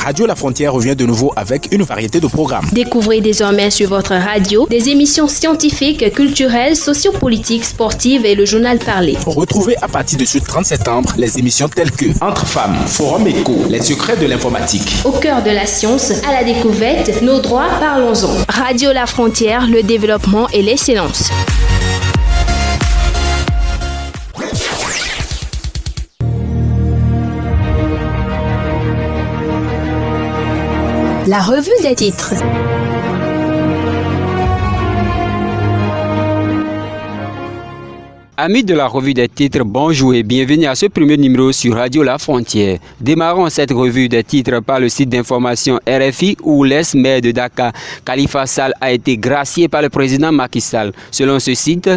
Radio La Frontière revient de nouveau avec une variété de programmes. Découvrez désormais sur votre radio des émissions scientifiques, culturelles, sociopolitiques, sportives et le journal parlé. Retrouvez à partir de ce 30 septembre les émissions telles que Entre femmes, Forum Éco, les secrets de l'informatique. Au cœur de la science, à la découverte, nos droits, parlons-en. Radio La Frontière, le développement et l'excellence. La revue des titres. Amis de la revue des titres, bonjour et bienvenue à ce premier numéro sur Radio La Frontière. Démarrons cette revue des titres par le site d'information RFI où l'ex-maire de Dakar, Khalifa Sall, a été gracié par le président Macky Sall. Selon ce site,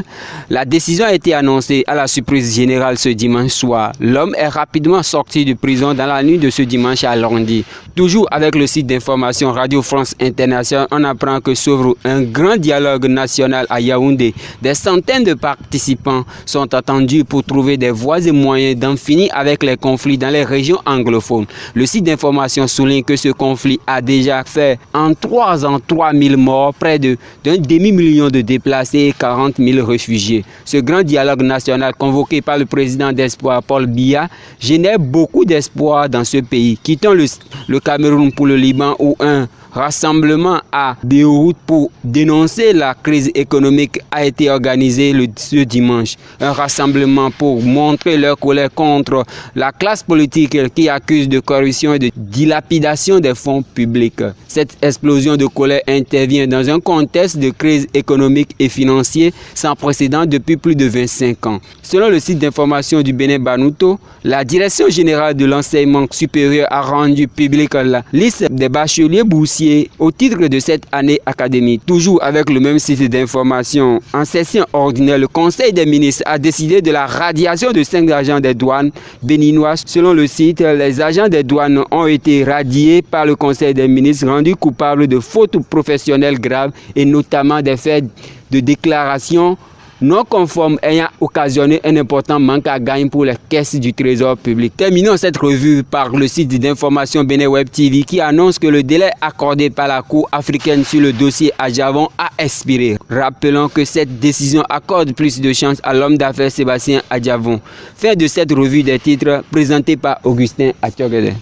la décision a été annoncée à la surprise générale ce dimanche soir. L'homme est rapidement sorti de prison dans la nuit de ce dimanche à lundi. Toujours avec le site d'information Radio France Internationale, on apprend que s'ouvre un grand dialogue national à Yaoundé. Des centaines de participants sont attendus pour trouver des voies et moyens d'en finir avec les conflits dans les régions anglophones. Le site d'information souligne que ce conflit a déjà fait en 3 ans 3000 morts, près d'un demi-million de déplacés et 40 000 réfugiés. Ce grand dialogue national convoqué par le président d'Espoir, Paul Biya, génère beaucoup d'espoir dans ce pays. Quittons le Cameroun pour le Liban où un rassemblement à Beyrouth pour dénoncer la crise économique a été organisé ce dimanche. Un rassemblement pour montrer leur colère contre la classe politique qui accuse de corruption et de dilapidation des fonds publics. Cette explosion de colère intervient dans un contexte de crise économique et financière sans précédent depuis plus de 25 ans. Selon le site d'information du Bénin Banouto, la Direction générale de l'enseignement supérieur a rendu publique la liste des bacheliers boursiers au titre de cette année académique. Toujours avec le même site d'information, en session ordinaire, le Conseil des ministres a décidé de la radiation de 5 agents des douanes béninois. Selon le site, les agents des douanes ont été radiés par le Conseil des ministres rendus coupables de fautes professionnelles graves et notamment des faits de déclaration non conforme ayant occasionné un important manque à gagner pour les caisses du trésor public. Terminons cette revue par le site d'information Bénin Web TV qui annonce que le délai accordé par la Cour africaine sur le dossier Adjavon a expiré. Rappelons que cette décision accorde plus de chance à l'homme d'affaires Sébastien Adjavon. Fin de cette revue des titres présentée par Augustin Atiogede.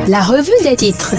La revue des titres.